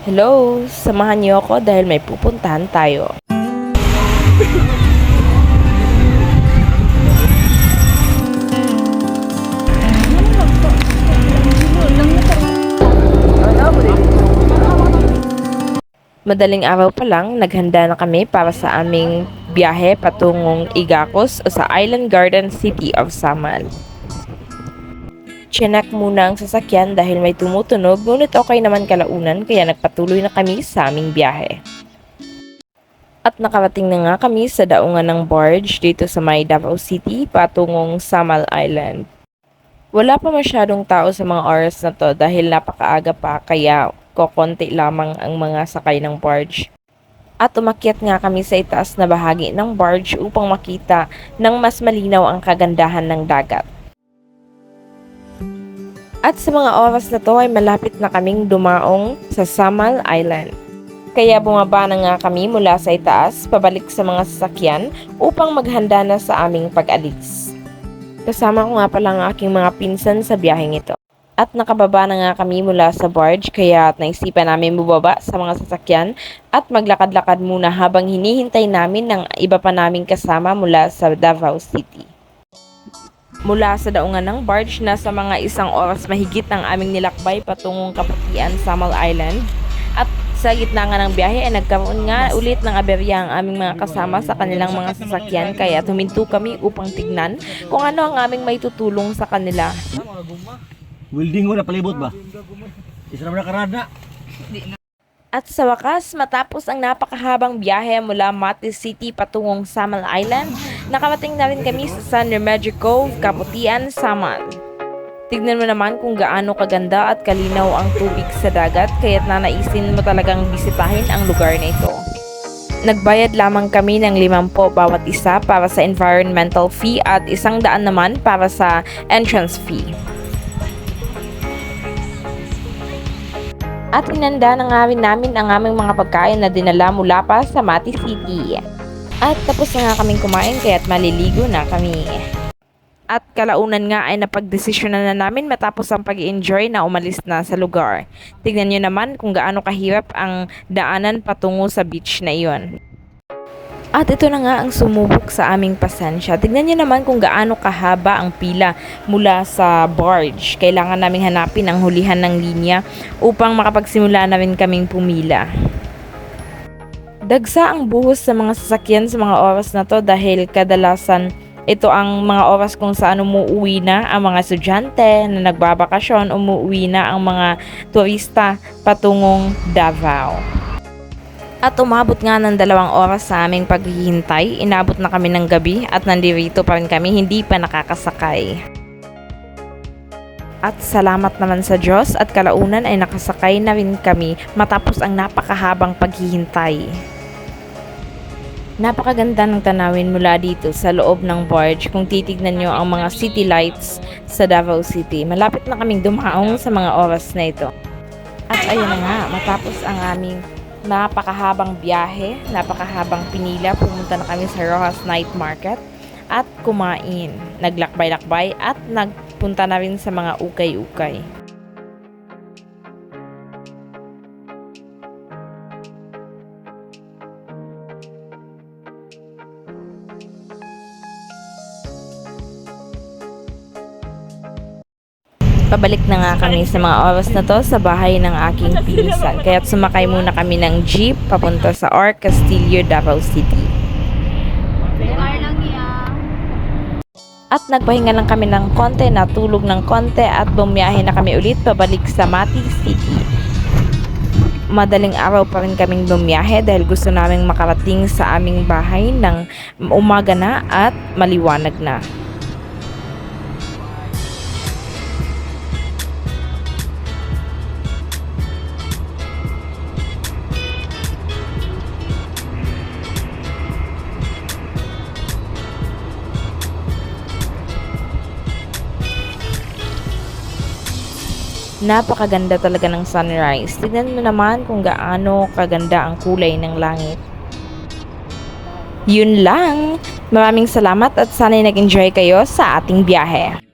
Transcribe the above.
Hello, samahan niyo ako dahil may pupuntahan tayo. Madaling araw pa lang, naghanda na kami para sa aming biyahe patungong Igacos o sa Island Garden City of Samal. Chinek muna ang sasakyan dahil may tumutunog, ngunit okay naman kalaunan kaya nagpatuloy na kami sa aming biyahe. At nakarating na nga kami sa daungan ng barge dito sa may Davao City patungong Samal Island. Wala pa masyadong tao sa mga oras na to dahil napakaaga pa kaya kokonti lamang ang mga sakay ng barge. At umakyat nga kami sa itaas na bahagi ng barge upang makita ng mas malinaw ang kagandahan ng dagat. At sa mga oras na to ay malapit na kaming dumaong sa Samal Island. Kaya bumaba na nga kami mula sa itaas pabalik sa mga sasakyan upang maghanda na sa aming pag-alis. Kasama ko nga pala ang aking mga pinsan sa biyaheng ito. At nakababa na nga kami mula sa barge kaya naisipan namin bumaba sa mga sasakyan at maglakad-lakad muna habang hinihintay namin ng iba pa naming kasama mula sa Davao City. Mula sa daungan ng barge, nasa mga 1 oras mahigit ang aming nilakbay patungong Kaputian, Samal Island. At sa gitna nga ng biyahe ay nagkaroon nga ulit ng aberya ang aming mga kasama sa kanilang mga sasakyan kaya tuminto kami upang tignan kung ano ang aming maitutulong sa kanila. Welding ko na palibot ba? Isa naman na karada. At sa wakas, matapos ang napakahabang biyahe mula Mati City patungong Samal Island, nakarating na rin kami sa San Remigio Cove, Kaputian, Samal. Tignan mo naman kung gaano kaganda at kalinaw ang tubig sa dagat kaya't nanaisin mo talagang bisitahin ang lugar na ito. Nagbayad lamang kami ng 50 bawat isa para sa environmental fee at 100 naman para sa entrance fee. At inanda na nga rin namin ang aming mga pagkain na dinala mula pa sa Mati City. At tapos na nga kaming kumain kaya't maliligo na kami. At kalaunan nga ay napagdesisyonan na namin matapos ang pag-enjoy na umalis na sa lugar. Tignan nyo naman kung gaano kahirap ang daanan patungo sa beach na iyon. At ito na nga ang sumubok sa aming pasensya. Tignan nyo naman kung gaano kahaba ang pila mula sa barge. Kailangan naming hanapin ang hulihan ng linya upang makapagsimula na rin kaming pumila. Dagsa ang buhos sa mga sasakyan sa mga oras na to dahil kadalasan ito ang mga oras kung saan umuwi na ang mga estudyante na nagbabakasyon, umuwi na ang mga turista patungong Davao. At umabot nga ng 2 oras sa aming paghihintay, inabot na kami ng gabi at nandirito pa rin kami, hindi pa nakakasakay. At salamat naman sa Diyos at kalaunan ay nakasakay na rin kami matapos ang napakahabang paghihintay. Napakaganda ng tanawin mula dito sa loob ng barge kung titignan nyo ang mga city lights sa Davao City. Malapit na kaming dumaong sa mga oras na ito. At ayun na nga, matapos ang aming napakahabang biyahe, napakahabang pinila, pumunta na kami sa Rojas Night Market at kumain. Naglakbay-lakbay at nagpunta na rin sa mga ukay-ukay. Pabalik na nga kami sa mga oras na to sa bahay ng aking pinsan. Kaya't sumakay muna kami ng jeep papunta sa Or Castillo, Davao City. At nagpahinga lang kami ng konti, natulog ng konti at bumiyahe na kami ulit pabalik sa Mati City. Madaling araw pa rin kaming bumiyahe dahil gusto naming makarating sa aming bahay ng umaga na at maliwanag na. Napakaganda talaga ng sunrise. Tignan mo naman kung gaano kaganda ang kulay ng langit. Yun lang. Maraming salamat at sana'y nag-enjoy kayo sa ating biyahe.